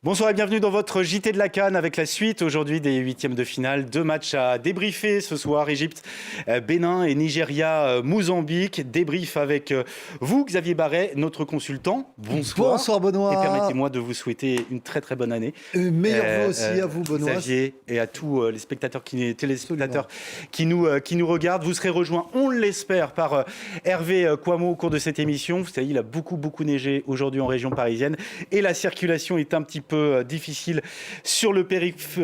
Bonsoir et bienvenue dans votre JT de la CAN avec la suite aujourd'hui des huitièmes de finale. 2 matchs à débriefer ce soir, Égypte, Bénin et Nigeria, Mozambique. Débrief avec vous, Xavier Barret, notre consultant. Bonsoir. Bonsoir Benoît. Et permettez-moi de vous souhaiter une très très bonne année. Meilleur vœu aussi à vous Benoît. Xavier et à tous les spectateurs téléspectateurs qui nous regardent. Vous serez rejoints, on l'espère, par Hervé Kouammo au cours de cette émission. Vous savez, il a beaucoup neigé aujourd'hui en région parisienne et la circulation est un petit peu difficile sur le périph'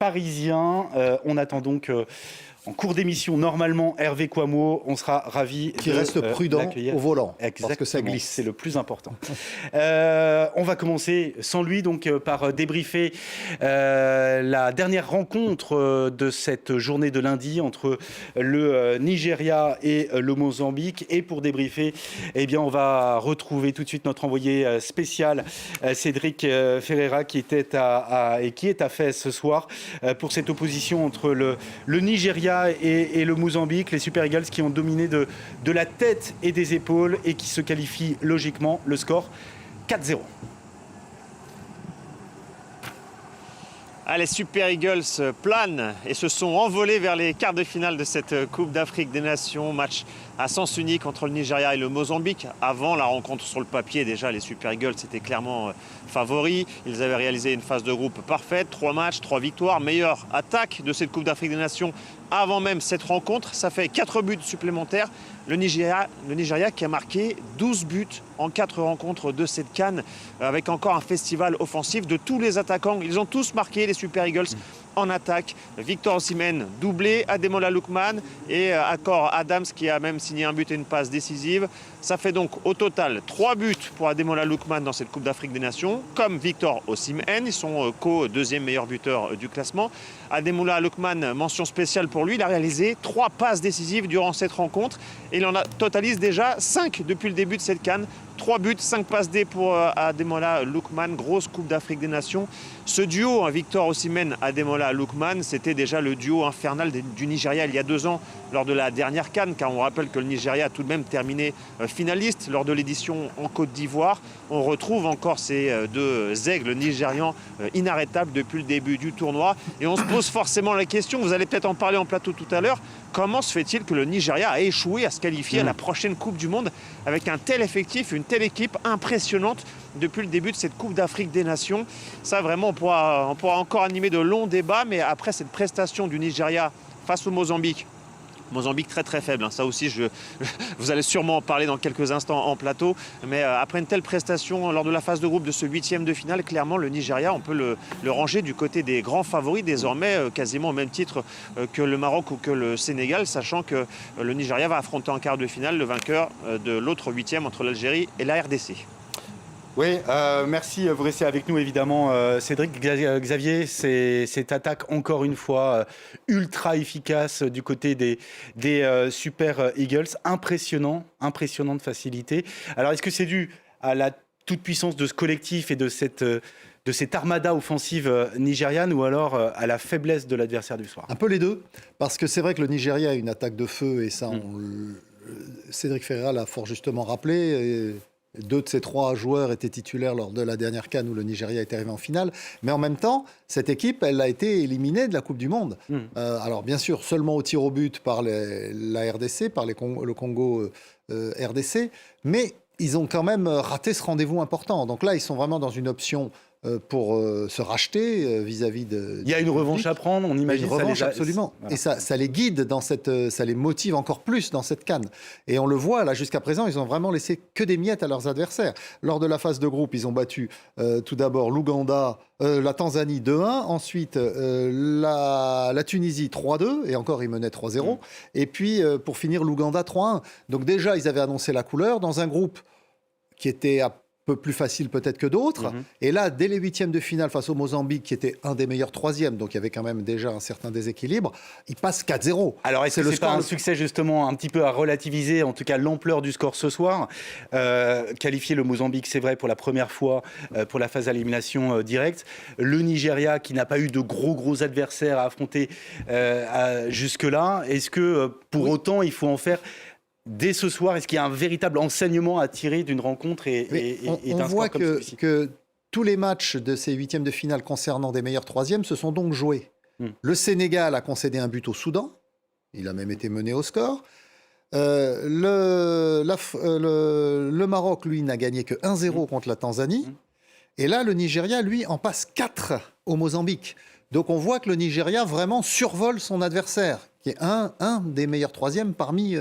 parisien. On attend donc en cours d'émission, normalement, Hervé Kouammo, on sera ravis qui reste prudent au volant, exactement, parce que ça glisse. C'est le plus important. On va commencer sans lui, donc par débriefer la dernière rencontre de cette journée de lundi entre le Nigeria et le Mozambique. Et pour débriefer, eh bien, on va retrouver tout de suite notre envoyé spécial, Cédric Ferreira, qui est à Fès ce soir pour cette opposition entre le Nigeria et le Mozambique, les Super Eagles qui ont dominé de la tête et des épaules et qui se qualifient logiquement. Le score 4-0. Les Super Eagles planent et se sont envolés vers les quarts de finale de cette Coupe d'Afrique des Nations. Match à sens unique entre le Nigeria et le Mozambique. Avant la rencontre sur le papier, déjà, les Super Eagles étaient clairement favoris. Ils avaient réalisé une phase de groupe parfaite. 3 matchs, 3 victoires. Meilleure attaque de cette Coupe d'Afrique des Nations avant même cette rencontre. Ça fait 4 buts supplémentaires. Le Nigeria qui a marqué 12 buts en 4 rencontres de cette CAN, avec encore un festival offensif de tous les attaquants. Ils ont tous marqué, les Super Eagles, en attaque. Victor Osimhen doublé, Ademola Lookman et Akor Adams qui a même signé un but et une passe décisive. Ça fait donc au total 3 buts pour Ademola Lookman dans cette Coupe d'Afrique des Nations, comme Victor Osimhen. Ils sont co-deuxième meilleur buteur du classement. Ademola Lookman, mention spéciale pour lui. Il a réalisé 3 passes décisives durant cette rencontre et il en totalise déjà 5 depuis le début de cette CAN. 3 buts, 5 passes D pour Ademola Lookman, grosse Coupe d'Afrique des Nations. Ce duo, Victor Osimhen, Ademola Lookman, c'était déjà le duo infernal du Nigeria il y a 2 ans lors de la dernière CAN, car on rappelle que le Nigeria a tout de même terminé finaliste lors de l'édition en Côte d'Ivoire. On retrouve encore ces 2 aigles nigérians inarrêtables depuis le début du tournoi. Et on se pose forcément la question, vous allez peut-être en parler en plateau tout à l'heure, comment se fait-il que le Nigeria a échoué à se qualifier à la prochaine Coupe du Monde avec un tel effectif, une telle équipe impressionnante depuis le début de cette Coupe d'Afrique des Nations? Ça, vraiment, on pourra encore animer de longs débats, mais après cette prestation du Nigeria face au Mozambique très très faible, ça aussi vous allez sûrement en parler dans quelques instants en plateau, mais après une telle prestation lors de la phase de groupe de ce 8e de finale, clairement le Nigeria, on peut le ranger du côté des grands favoris désormais, quasiment au même titre que le Maroc ou que le Sénégal, sachant que le Nigeria va affronter en quart de finale le vainqueur de l'autre 8e entre l'Algérie et la RDC. Oui, merci. Vous restez avec nous, évidemment, Cédric. Xavier, cette attaque, encore une fois, ultra efficace du côté des Super Eagles. Impressionnante facilité. Alors, est-ce que c'est dû à la toute-puissance de ce collectif et de cette armada offensive nigériane, ou alors à la faiblesse de l'adversaire du soir? Un peu les deux, parce que c'est vrai que le Nigeria a une attaque de feu, et ça, Cédric Ferreira l'a fort justement rappelé. 2 de ces 3 joueurs étaient titulaires lors de la dernière CAN où le Nigeria est arrivé en finale. Mais en même temps, cette équipe, elle a été éliminée de la Coupe du Monde. Alors bien sûr, seulement au tir au but par la RDC, par le Congo RDC. Mais ils ont quand même raté ce rendez-vous important. Donc là, ils sont vraiment dans une option pour se racheter vis-à-vis de... Il y a une revanche à prendre, on imagine. Une revanche, absolument. Voilà. Et ça les guide, ça les motive encore plus dans cette CAN. Et on le voit, là, jusqu'à présent, ils ont vraiment laissé que des miettes à leurs adversaires. Lors de la phase de groupe, ils ont battu tout d'abord l'Ouganda, la Tanzanie 2-1, ensuite la Tunisie 3-2, et encore ils menaient 3-0, et puis pour finir l'Ouganda 3-1. Donc déjà, ils avaient annoncé la couleur dans un groupe qui était à peu plus facile peut-être que d'autres. Et là, dès les 8e de finale face au Mozambique, qui était un des meilleurs 3e, donc il y avait quand même déjà un certain déséquilibre, il passe 4-0. Alors, est-ce que c'est pas un succès justement un petit peu à relativiser, en tout cas l'ampleur du score ce soir, qualifier le Mozambique, c'est vrai, pour la première fois pour la phase d'élimination directe. Le Nigeria, qui n'a pas eu de gros adversaires à affronter jusque-là. Est-ce que pour autant, il faut en faire... Dès ce soir, est-ce qu'il y a un véritable enseignement à tirer d'une rencontre et d'un score comme celui-ci ? Que Tous les matchs de ces huitièmes de finale concernant des meilleurs troisièmes se sont donc joués. Le Sénégal a concédé un but au Soudan. Il a même été mené au score. Le Maroc, lui, n'a gagné que 1-0 contre la Tanzanie. Et là, le Nigeria, lui, en passe 4 au Mozambique. Donc on voit que le Nigeria vraiment survole son adversaire, qui est un des meilleurs troisièmes parmi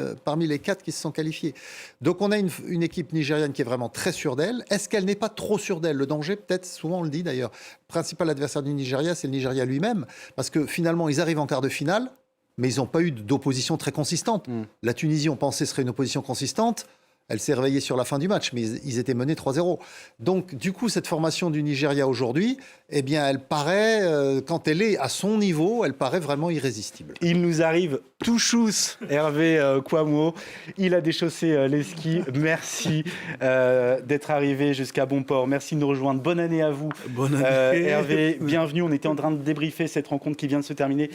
les 4 qui se sont qualifiés. Donc on a une équipe nigériane qui est vraiment très sûre d'elle. Est-ce qu'elle n'est pas trop sûre d'elle? Le danger, peut-être, souvent on le dit d'ailleurs, le principal adversaire du Nigeria, c'est le Nigeria lui-même, parce que finalement, ils arrivent en quart de finale, mais ils n'ont pas eu d'opposition très consistante. La Tunisie, on pensait, serait une opposition consistante. Elle s'est réveillée sur la fin du match, mais ils étaient menés 3-0. Donc, du coup, cette formation du Nigeria aujourd'hui, eh bien, elle paraît, quand elle est à son niveau, elle paraît vraiment irrésistible. Il nous arrive tout chousse, Hervé Kouamouo. Il a déchaussé les skis. Merci d'être arrivé jusqu'à bon port. Merci de nous rejoindre. Bonne année à vous. Bonne année. Hervé, bienvenue. On était en train de débriefer cette rencontre qui vient de se terminer.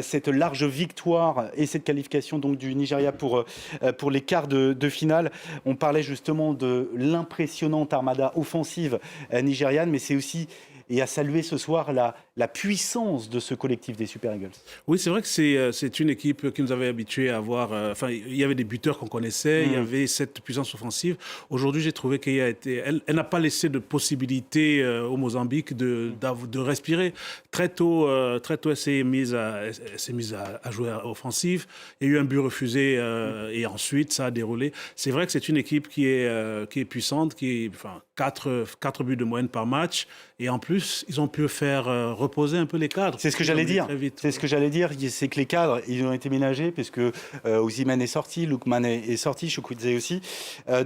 Cette large victoire et cette qualification donc, du Nigeria pour les quarts de finale. On parlait justement de l'impressionnante armada offensive nigériane, mais c'est aussi, et à saluer ce soir, la puissance de ce collectif des Super Eagles. Oui, c'est vrai que c'est une équipe qui nous avait habitués à avoir... il y avait des buteurs qu'on connaissait, il y avait cette puissance offensive. Aujourd'hui, j'ai trouvé qu'elle n'a pas laissé de possibilité au Mozambique de respirer. Très tôt, elle s'est mise à jouer offensive. Il y a eu un but refusé et ensuite, ça a déroulé. C'est vrai que c'est une équipe qui est puissante, qui 4 buts de moyenne par match. Et en plus, ils ont pu faire reposer un peu les cadres. C'est ce que j'allais dire. C'est que les cadres, ils ont été ménagés parce que Osimhen est sorti, Lookman est sorti, Chukwueze aussi.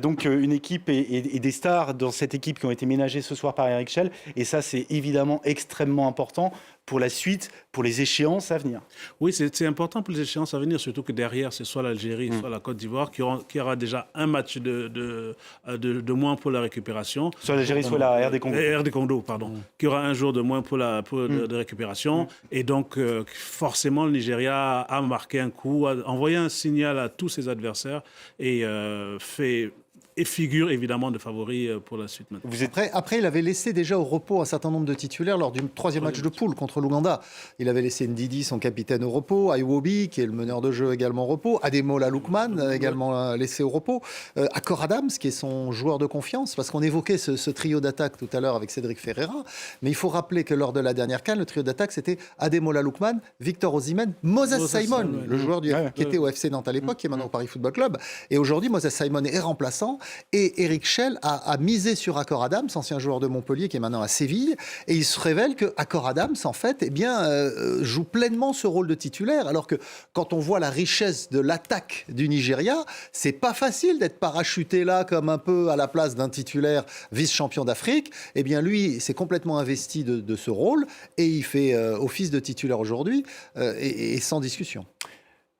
Donc une équipe et des stars dans cette équipe qui ont été ménagés ce soir par Eric Schell. Et ça, c'est évidemment extrêmement important pour la suite, pour les échéances à venir. Oui, c'est important pour les échéances à venir, surtout que derrière, c'est soit l'Algérie, soit la Côte d'Ivoire qui aura déjà un match de moins pour la récupération. Soit l'Algérie, soit la RD Congo. RD Congo, pardon. Qui aura un jour de moins pour de récupération. Et donc, forcément, le Nigeria a marqué un coup, a envoyé un signal à tous ses adversaires et figure évidemment de favori pour la suite maintenant. Après, il avait laissé déjà au repos un certain nombre de titulaires lors du troisième match de poule contre l'Ouganda. Il avait laissé Ndidi, son capitaine, au repos, Iwobi, qui est le meneur de jeu, également au repos, Ademola Lookman, également laissé au repos, Akor Adams, qui est son joueur de confiance, parce qu'on évoquait ce trio d'attaque tout à l'heure avec Cédric Ferreira, mais il faut rappeler que lors de la dernière CAN, le trio d'attaque, c'était Ademola Lookman, Victor Osimhen, Moses Simon, le joueur qui était au FC Nantes à l'époque, qui est maintenant au Paris Football Club. Et aujourd'hui, Moses Simon est remplaçant. Et Eric Schell a misé sur Akor Adams, ancien joueur de Montpellier qui est maintenant à Séville. Et il se révèle que Akor Adams, en fait, joue pleinement ce rôle de titulaire. Alors que quand on voit la richesse de l'attaque du Nigeria, c'est pas facile d'être parachuté là comme un peu à la place d'un titulaire vice-champion d'Afrique. Eh bien, lui, s'est complètement investi de ce rôle et il fait office de titulaire aujourd'hui et sans discussion.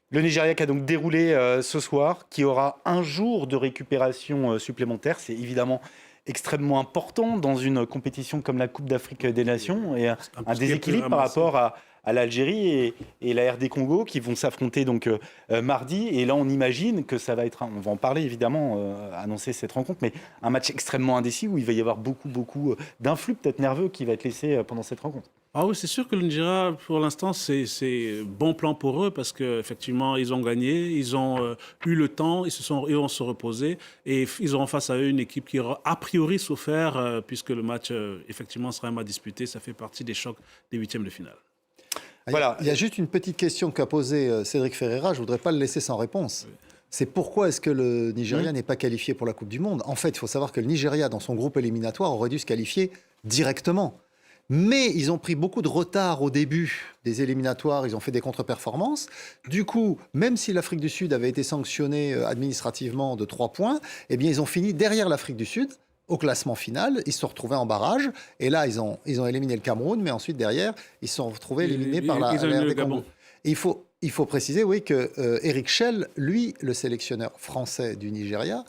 Le Nigeria qui a donc déroulé ce soir, qui aura un jour de récupération supplémentaire. C'est évidemment extrêmement important dans une compétition comme la Coupe d'Afrique des Nations et un déséquilibre par rapport à l'Algérie et la RD Congo qui vont s'affronter donc mardi. Et là, on imagine que ça va être, on va en parler évidemment, annoncer cette rencontre, mais un match extrêmement indécis où il va y avoir beaucoup d'influx peut-être nerveux qui va être laissé pendant cette rencontre. Ah oui, c'est sûr que le Nigeria, pour l'instant, c'est bon plan pour eux parce qu'effectivement, ils ont gagné, ils ont eu le temps, ils vont se reposer et ils auront face à eux une équipe qui aura a priori souffert puisque le match, effectivement, sera un match disputé. Ça fait partie des chocs des huitièmes de finale. Voilà. Il y a juste une petite question qu'a posée Cédric Ferreira, je ne voudrais pas le laisser sans réponse. Oui. C'est pourquoi est-ce que le Nigeria n'est pas qualifié pour la Coupe du Monde? En fait, il faut savoir que le Nigeria, dans son groupe éliminatoire, aurait dû se qualifier directement. Mais ils ont pris beaucoup de retard au début des éliminatoires, ils ont fait des contre-performances. Du coup, même si l'Afrique du Sud avait été sanctionnée administrativement de 3 points, eh bien, ils ont fini derrière l'Afrique du Sud au classement final. Ils se sont retrouvés en barrage. Et là, ils ont éliminé le Cameroun, mais ensuite, derrière, ils se sont retrouvés éliminés par la RD Congo. Et il faut préciser, oui, que Eric Schell, lui, le sélectionneur français du Nigeria,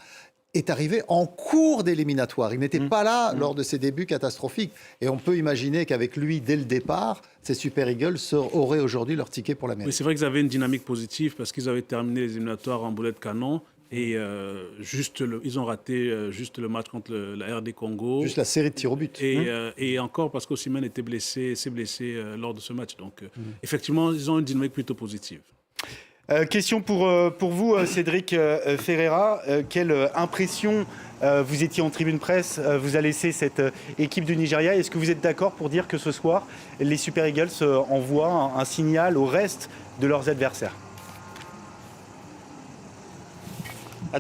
est arrivé en cours d'éliminatoire. Il n'était pas là lors de ses débuts catastrophiques. Et on peut imaginer qu'avec lui, dès le départ, ces Super Eagles auraient aujourd'hui leur ticket pour l'Amérique. Oui, c'est vrai qu'ils avaient une dynamique positive parce qu'ils avaient terminé les éliminatoires en boulet de canon. Et ils ont raté juste le match contre la RD Congo. Juste la série de tirs au but. Et encore parce qu'Osimhen s'est blessé lors de ce match. Donc, effectivement, ils ont une dynamique plutôt positive. Question pour vous, Cédric Ferreira. Quelle impression vous étiez en tribune presse vous a laissé cette équipe du Nigeria? Est-ce que vous êtes d'accord pour dire que ce soir, les Super Eagles envoient un signal au reste de leurs adversaires?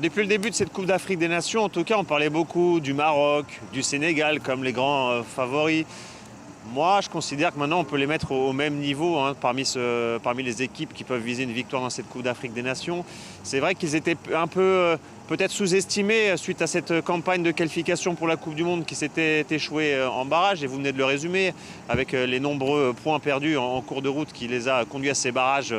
Depuis le début de cette Coupe d'Afrique des Nations, en tout cas, on parlait beaucoup du Maroc, du Sénégal comme les grands favoris. Moi, je considère que maintenant, on peut les mettre au même niveau parmi les équipes qui peuvent viser une victoire dans cette Coupe d'Afrique des Nations. C'est vrai qu'ils étaient un peu peut-être sous-estimés suite à cette campagne de qualification pour la Coupe du Monde qui s'était échouée en barrage. Et vous venez de le résumer avec les nombreux points perdus en cours de route qui les a conduits à ces barrages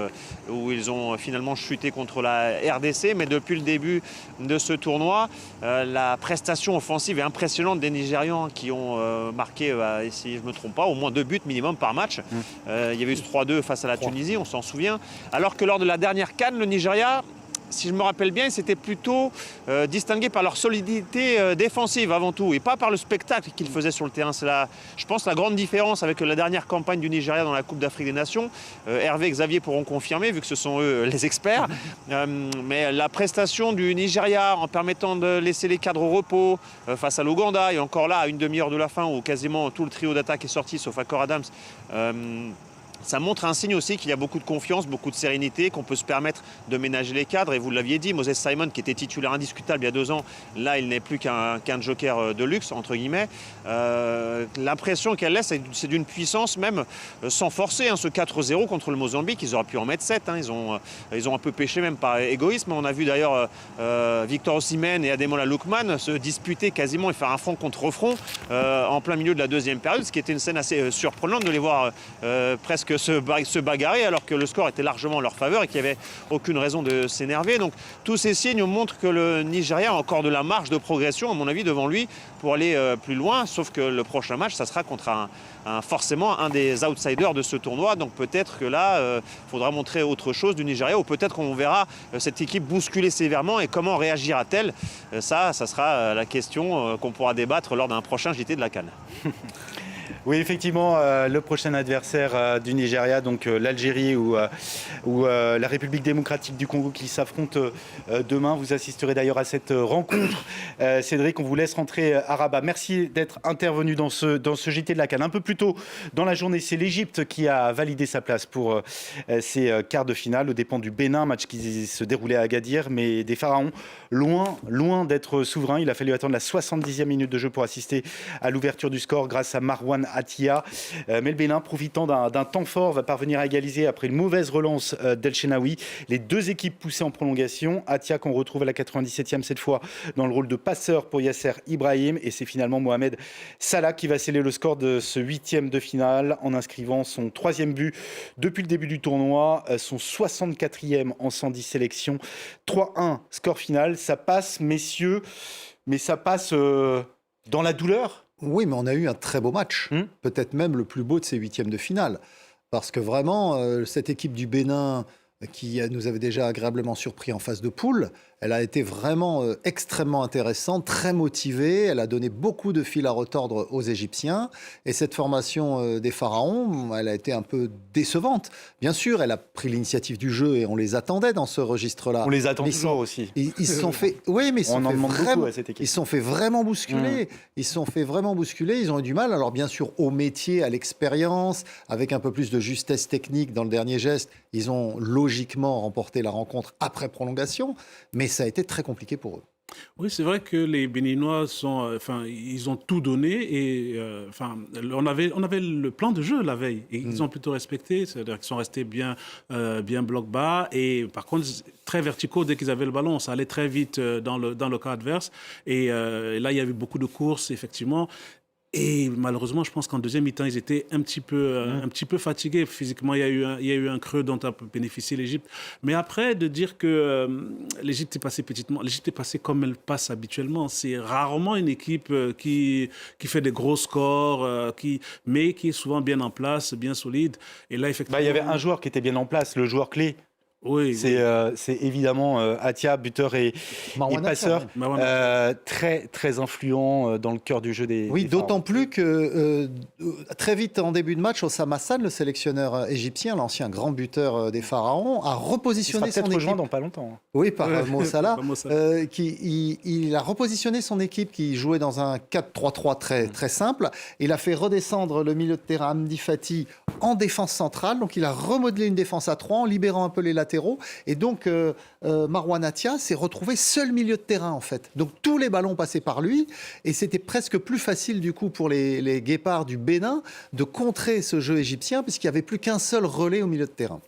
où ils ont finalement chuté contre la RDC. Mais depuis le début de ce tournoi, la prestation offensive est impressionnante des Nigérians qui ont marqué, si je ne me trompe pas, au moins 2 buts minimum par match. Il y avait eu ce 3-2 face à la Tunisie, on s'en souvient. Alors que lors de la dernière CAN, le Nigeria, si je me rappelle bien, ils s'étaient plutôt distingués par leur solidité défensive avant tout et pas par le spectacle qu'ils faisaient sur le terrain. C'est je pense, la grande différence avec la dernière campagne du Nigeria dans la Coupe d'Afrique des Nations. Hervé et Xavier pourront confirmer vu que ce sont eux les experts. Mais la prestation du Nigeria en permettant de laisser les cadres au repos face à l'Ouganda et encore là à une demi-heure de la fin où quasiment tout le trio d'attaque est sorti sauf Akor Adams. Ça montre un signe aussi qu'il y a beaucoup de confiance, beaucoup de sérénité, qu'on peut se permettre de ménager les cadres. Et vous l'aviez dit, Moses Simon, qui était titulaire indiscutable il y a 2 ans, là, il n'est plus qu'un joker de luxe, entre guillemets. L'impression qu'elle laisse, c'est d'une puissance même sans forcer. Ce 4-0 contre le Mozambique, ils auraient pu en mettre 7. Ils ont un peu péché même par égoïsme. On a vu d'ailleurs Victor Osimhen et Ademola Lookman se disputer quasiment et faire un front contre front en plein milieu de la deuxième période, ce qui était une scène assez surprenante de les voir presque se bagarrer alors que le score était largement en leur faveur et qu'il n'y avait aucune raison de s'énerver. Donc tous ces signes montrent que le Nigeria a encore de la marge de progression, à mon avis, devant lui pour aller plus loin. Sauf que le prochain match, ça sera contre forcément un des outsiders de ce tournoi. Donc peut-être que là, il faudra montrer autre chose du Nigeria ou peut-être qu'on verra cette équipe bousculer sévèrement et comment réagira-t-elle. Ça sera la question qu'on pourra débattre lors d'un prochain JT de la CAN. Oui, effectivement, le prochain adversaire du Nigeria, donc l'Algérie ou la République démocratique du Congo qui s'affrontent demain. Vous assisterez d'ailleurs à cette rencontre. Cédric, on vous laisse rentrer à Rabat. Merci d'être intervenu dans ce JT de la CAN. Un peu plus tôt dans la journée, c'est l'Égypte qui a validé sa place pour ces quarts de finale aux dépens du Bénin, match qui se déroulait à Agadir, mais des Pharaons loin d'être souverains. Il a fallu attendre la 70e minute de jeu pour assister à l'ouverture du score grâce à Marwan Atia. Mais le Bénin, profitant d'un temps fort, va parvenir à égaliser après une mauvaise relance d'El Shenaoui. Les 2 équipes poussées en prolongation. Atia qu'on retrouve à la 97e cette fois dans le rôle de passeur pour Yasser Ibrahim. Et c'est finalement Mohamed Salah qui va sceller le score de ce 8e de finale en inscrivant son 3e but depuis le début du tournoi, son 64e en 110 sélections. 3-1 score final. Ça passe, messieurs, mais ça passe dans la douleur. Oui, mais on a eu un très beau match, peut-être même le plus beau de ces 8e de finale. Parce que vraiment, cette équipe du Bénin, qui nous avait déjà agréablement surpris en phase de poule, elle a été vraiment extrêmement intéressante, très motivée. Elle a donné beaucoup de fil à retordre aux Égyptiens. Et cette formation des Pharaons, elle a été un peu décevante. Bien sûr, elle a pris l'initiative du jeu et on les attendait dans ce registre-là. On les attend toujours aussi. Ils se sont fait... Oui, mais on en demande beaucoup à cette équipe. Ils se sont fait vraiment bousculer. Ils se sont fait vraiment bousculer. Ils ont eu du mal. Alors bien sûr, au métier, à l'expérience, avec un peu plus de justesse technique dans le dernier geste, ils ont logiquement remporté la rencontre après prolongation. Mais ça a été très compliqué pour eux. Oui, c'est vrai que les Béninois ils ont tout donné et on avait le plan de jeu la veille et ils ont plutôt respecté, c'est-à-dire qu'ils sont restés bien bloc bas et par contre très verticaux dès qu'ils avaient le ballon, ça allait très vite dans le camp adverse et là il y avait beaucoup de courses effectivement. Et malheureusement, je pense qu'en deuxième mi-temps, ils étaient un petit peu fatigués. Physiquement, il y a eu un creux dont a bénéficié l'Égypte. Mais après, de dire que l'Égypte est passée petitement, l'Égypte est passée comme elle passe habituellement. C'est rarement une équipe qui fait des gros scores, mais qui est souvent bien en place, bien solide. Et là, effectivement... il y avait un joueur qui était bien en place, le joueur clé. Oui, C'est évidemment Atia, buteur et Marwan passeur, Marwan très, très influent dans le cœur du jeu des Oui, Pharaons. d'autant plus que très vite en début de match, Osama Hassan, le sélectionneur égyptien, l'ancien grand buteur des Pharaons, a Il sera repositionné son peut-être rejoint équipe. dans pas longtemps. Oui, par Mo Salah. Par Mo Salah. Il a repositionné son équipe qui jouait dans un 4-3-3 très simple. Il a fait redescendre le milieu de terrain Hamdi Fati en défense centrale. Donc il a remodelé une défense à 3 en libérant un peu les latéraux. Et donc Marwan Atia s'est retrouvé seul milieu de terrain en fait. Donc tous les ballons passaient par lui. Et c'était presque plus facile du coup pour les Guépards du Bénin de contrer ce jeu égyptien puisqu'il n'y avait plus qu'un seul relais au milieu de terrain.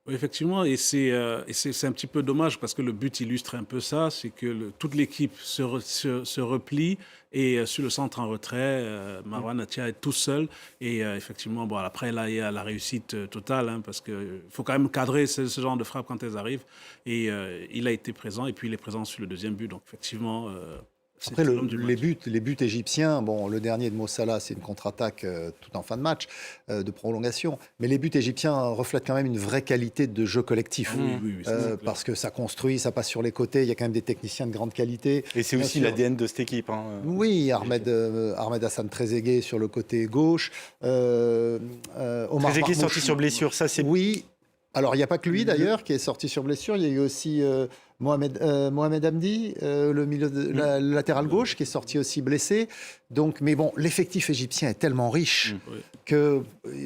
Oui, effectivement, et c'est un petit peu dommage parce que le but illustre un peu ça, c'est que toute l'équipe se replie et sur le centre en retrait, Marwan Atia est tout seul et effectivement, bon, après là, il y a la réussite totale hein, parce qu'il faut quand même cadrer ce genre de frappe quand elles arrivent et il a été présent et puis il est présent sur le deuxième but, donc effectivement... Après, les buts égyptiens, bon, le dernier de Mo Salah, c'est une contre-attaque tout en fin de match, de prolongation. Mais les buts égyptiens reflètent quand même une vraie qualité de jeu collectif. Oui, parce que ça construit, ça passe sur les côtés, il y a quand même des techniciens de grande qualité. Et c'est aussi l'ADN de cette équipe. Hein. Oui, Ahmed Hassan Trezeguet sur le côté gauche. Omar Trezeguet Marmouche, sorti sur blessure, ça c'est... Oui. Alors, il n'y a pas que lui, d'ailleurs, qui est sorti sur blessure. Il y a eu aussi Mohamed Hamdi, le latéral gauche, qui est sorti aussi blessé. Donc, mais bon, l'effectif égyptien est tellement riche que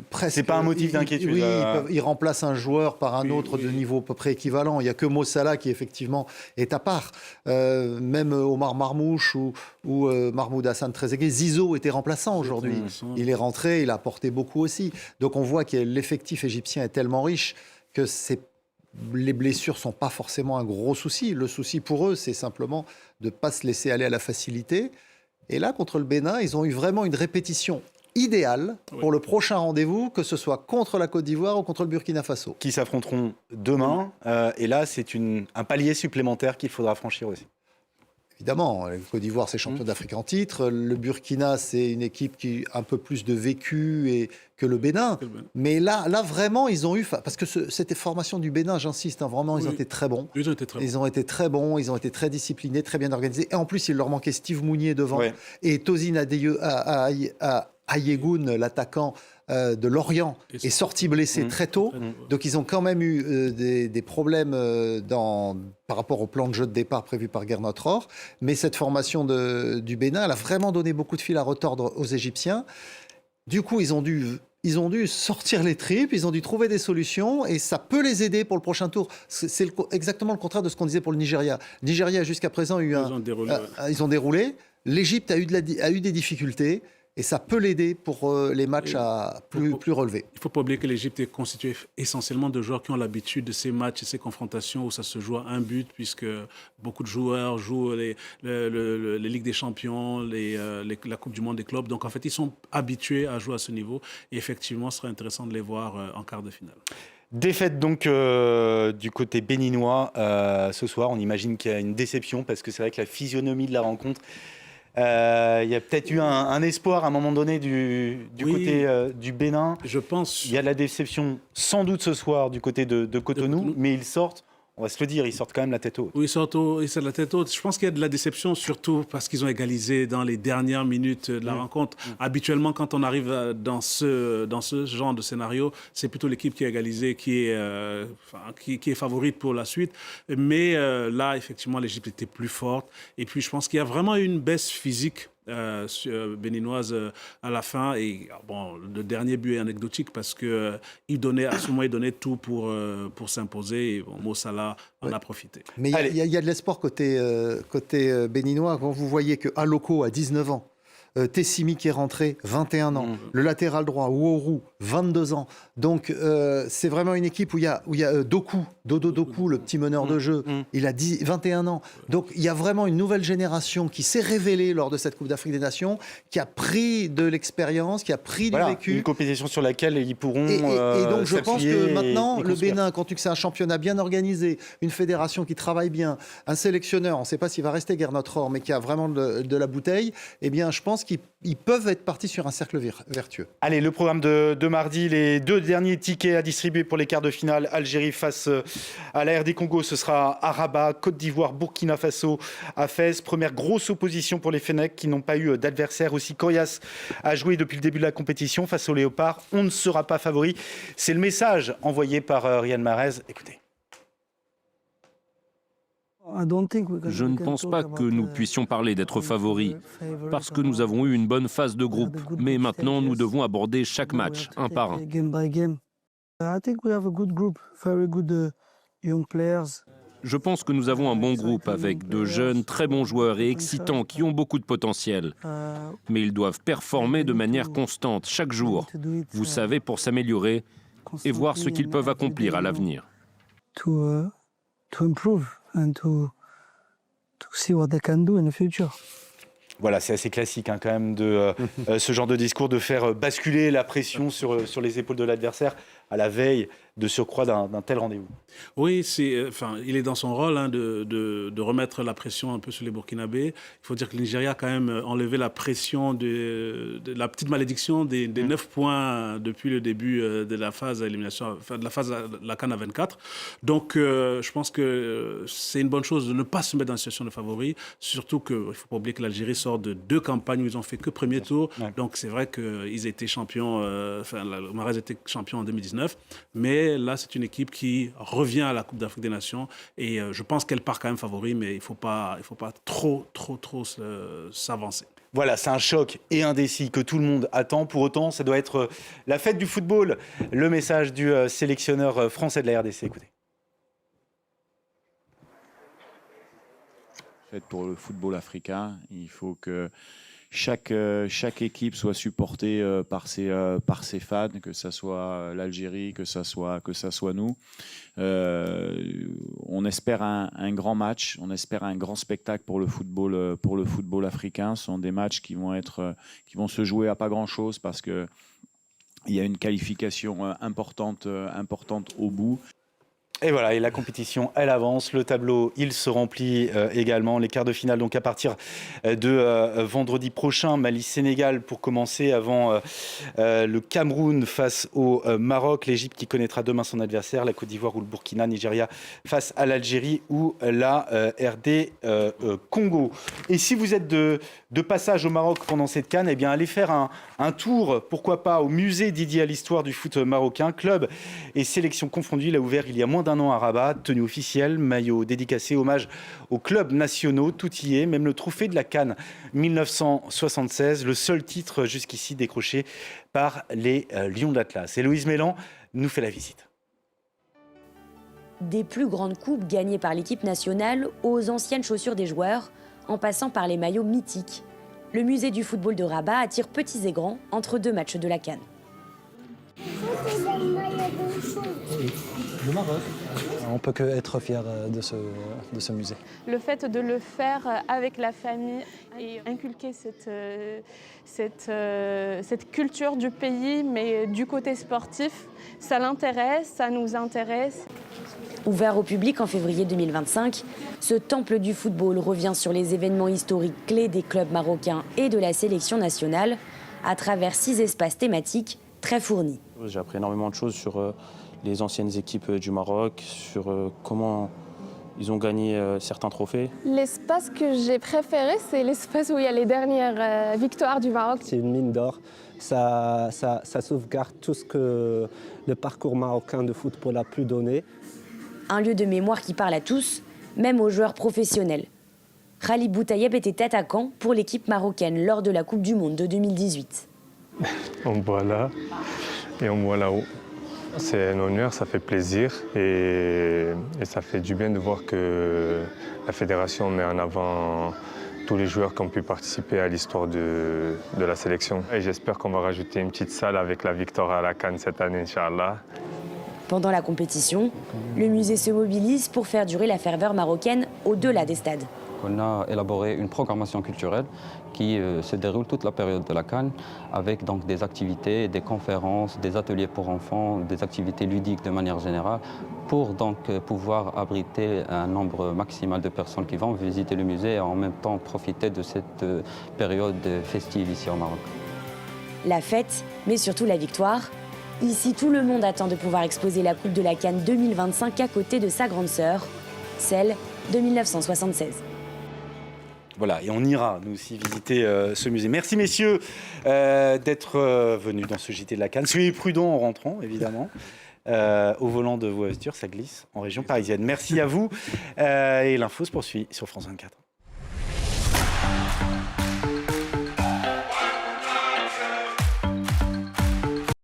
presque... C'est pas un motif d'inquiétude. Oui, il remplace un joueur par un autre de niveau à peu près équivalent. Il n'y a que Mo Salah qui, effectivement, est à part. Même Omar Marmouche ou Mahmoud Hassan Trezeguet, Zizou était remplaçant aujourd'hui. Il est rentré, il a apporté beaucoup aussi. Donc, on voit que l'effectif égyptien est tellement riche que les blessures ne sont pas forcément un gros souci. Le souci pour eux, c'est simplement de ne pas se laisser aller à la facilité. Et là, contre le Bénin, ils ont eu vraiment une répétition idéale pour le prochain rendez-vous, que ce soit contre la Côte d'Ivoire ou contre le Burkina Faso. Qui s'affronteront demain. Et là, c'est un palier supplémentaire qu'il faudra franchir aussi. Évidemment, la Côte d'Ivoire, c'est champion d'Afrique en titre. Le Burkina, c'est une équipe qui a un peu plus de vécu que le Bénin. Mais là, vraiment, ils ont eu... Parce que cette formation du Bénin, j'insiste, hein, vraiment, ils ont été très bons. Ils ont été très bons. Ils ont été très bons, ils ont été très disciplinés, très bien organisés. Et en plus, il leur manquait Steve Mounier devant. Et Tozin Ayegoun, l'attaquant de Lorient, est sorti blessé très tôt. Donc ils ont quand même eu des problèmes par rapport au plan de jeu de départ prévu par Gernot Rohr. Mais cette formation du Bénin, elle a vraiment donné beaucoup de fil à retordre aux Égyptiens. Du coup, ils ont dû sortir les tripes, ils ont dû trouver des solutions et ça peut les aider pour le prochain tour. C'est exactement le contraire de ce qu'on disait pour le Nigeria. Le Nigeria, jusqu'à présent, ils ont déroulé. L'Égypte a eu des difficultés. Et ça peut l'aider pour les matchs plus relevés. Il ne faut pas oublier que l'Égypte est constituée essentiellement de joueurs qui ont l'habitude de ces matchs et ces confrontations où ça se joue à un but, puisque beaucoup de joueurs jouent les Ligues des Champions, la Coupe du Monde des clubs. Donc en fait, ils sont habitués à jouer à ce niveau. Et effectivement, ce serait intéressant de les voir en quart de finale. Défaite donc du côté béninois ce soir. On imagine qu'il y a une déception parce que c'est vrai que la physionomie de la rencontre... Il y a peut-être eu un espoir à un moment donné du côté du Bénin. Je pense. Il y a de la déception sans doute ce soir du côté de Cotonou, mais ils sortent, on va se le dire, ils sortent quand même la tête haute. Oui, ils sortent la tête haute. Je pense qu'il y a de la déception surtout parce qu'ils ont égalisé dans les dernières minutes de la rencontre. Habituellement, quand on arrive dans ce genre de scénario, c'est plutôt l'équipe qui a égalisé qui est favorite pour la suite. Mais là, effectivement, l'Égypte était plus forte. Et puis, je pense qu'il y a vraiment eu une baisse physique béninoise à la fin. Et bon, le dernier but est anecdotique parce que il donnait tout pour s'imposer. Et bon, Mo Salah en a profité. Mais il y a de l'espoir côté béninois. Quand vous voyez que Aloko a 19 ans, Tessimi qui est rentré, 21 ans. Le latéral droit, Ouourou, 22 ans. Donc, c'est vraiment une équipe où il y a Dodo Doku, le petit meneur de jeu. Il a 21 ans. Donc, il y a vraiment une nouvelle génération qui s'est révélée lors de cette Coupe d'Afrique des Nations, qui a pris de l'expérience, qui a pris du vécu. Une compétition sur laquelle ils pourront et donc, je pense que maintenant, le construire. Bénin, quand c'est un championnat bien organisé, une fédération qui travaille bien, un sélectionneur, on ne sait pas s'il va rester Gernot Rohr, mais qui a vraiment de la bouteille, eh bien, je pense pense qu'ils peuvent être partis sur un cercle vertueux. Allez, le programme de mardi, les 2 derniers tickets à distribuer pour les quarts de finale. Algérie face à la RD Congo, ce sera à Rabat. Côte d'Ivoire, Burkina Faso à Fès. Première grosse opposition pour les Fennecs qui n'ont pas eu d'adversaire aussi coriace à jouer depuis le début de la compétition face aux Léopards. On ne sera pas favori. C'est le message envoyé par Riyad Mahrez. Écoutez. Je ne pense pas que nous puissions parler d'être favoris, parce que nous avons eu une bonne phase de groupe. Mais maintenant, nous devons aborder chaque match, un par un. Je pense que nous avons un bon groupe avec de jeunes, très bons joueurs et excitants qui ont beaucoup de potentiel. Mais ils doivent performer de manière constante, chaque jour, vous savez, pour s'améliorer et voir ce qu'ils peuvent accomplir à l'avenir. Voilà, c'est assez classique quand même de ce genre de discours, de faire basculer la pression sur les épaules de l'adversaire à la veille de surcroît d'un tel rendez-vous. Oui, il est dans son rôle de remettre la pression un peu sur les Burkinabés. Il faut dire que le Nigeria a quand même enlevé la pression de la petite malédiction des 9 points depuis le début de la phase élimination, de la phase la CAN à 24. Donc, je pense que c'est une bonne chose de ne pas se mettre dans une situation de favori, surtout qu'il ne faut pas oublier que l'Algérie sort de 2 campagnes où ils ont fait que premier tour. Ouais. Donc, c'est vrai qu'ils étaient champions, Mahrez était champion en 2019, mais là, c'est une équipe qui revient à la Coupe d'Afrique des Nations et je pense qu'elle part quand même favori, mais il ne faut pas trop s'avancer. Voilà, c'est un choc et un défi que tout le monde attend. Pour autant, ça doit être la fête du football. Le message du sélectionneur français de la RDC. Écoutez. Fête pour le football africain. Il faut que chaque équipe soit supportée par ses fans, que ce soit l'Algérie, que ce soit nous. On espère un grand match, on espère un grand spectacle pour le football africain. Ce sont des matchs qui vont se jouer à pas grand-chose parce que il y a une qualification importante au bout. Et voilà, et la compétition, elle avance. Le tableau, il se remplit également. Les quarts de finale, donc à partir de vendredi prochain, Mali-Sénégal pour commencer avant le Cameroun face au Maroc, l'Égypte qui connaîtra demain son adversaire, la Côte d'Ivoire ou le Burkina, Nigeria face à l'Algérie ou la RD Congo. Et si vous êtes de passage au Maroc pendant cette CAN, eh bien allez faire un tour, pourquoi pas, au musée dédié à l'histoire du foot marocain. Club et sélection confondus, il a ouvert il y a moins d'un an à Rabat, tenue officielle, maillot dédicacé, hommage aux clubs nationaux, tout y est, même le trophée de la CAN 1976, le seul titre jusqu'ici décroché par les Lions d'Atlas. Héloïse Mélan nous fait la visite. Des plus grandes coupes gagnées par l'équipe nationale aux anciennes chaussures des joueurs, en passant par les maillots mythiques. Le musée du football de Rabat attire petits et grands entre 2 matchs de la CAN. Le Maroc. On ne peut que être fier de ce musée. Le fait de le faire avec la famille et inculquer cette culture du pays, mais du côté sportif, ça l'intéresse, ça nous intéresse. Ouvert au public en février 2025, ce temple du football revient sur les événements historiques clés des clubs marocains et de la sélection nationale à travers 6 espaces thématiques très fournis. J'ai appris énormément de choses sur les anciennes équipes du Maroc, sur comment ils ont gagné certains trophées. L'espace que j'ai préféré, c'est l'espace où il y a les dernières victoires du Maroc. C'est une mine d'or. Ça sauvegarde tout ce que le parcours marocain de football a pu donner. Un lieu de mémoire qui parle à tous, même aux joueurs professionnels. Khalid Boutayeb était attaquant pour l'équipe marocaine lors de la Coupe du Monde de 2018. On boit là et on boit là-haut. C'est un honneur, ça fait plaisir et ça fait du bien de voir que la fédération met en avant tous les joueurs qui ont pu participer à l'histoire de la sélection. Et j'espère qu'on va rajouter une petite salle avec la victoire à la CAN cette année, Inch'Allah. Pendant la compétition, le musée se mobilise pour faire durer la ferveur marocaine au-delà des stades. On a élaboré une programmation culturelle qui se déroule toute la période de la CAN avec donc des activités, des conférences, des ateliers pour enfants, des activités ludiques de manière générale pour donc pouvoir abriter un nombre maximal de personnes qui vont visiter le musée et en même temps profiter de cette période festive ici au Maroc. La fête, mais surtout la victoire. Ici, tout le monde attend de pouvoir exposer la Coupe de la CAN 2025 à côté de sa grande sœur, celle de 1976. Voilà, et on ira nous aussi visiter ce musée. Merci messieurs d'être venus dans ce JT de la CAN. Soyez prudents en rentrant, évidemment. Au volant de vos voitures, ça glisse en région parisienne. Merci à vous. Et l'info se poursuit sur France 24.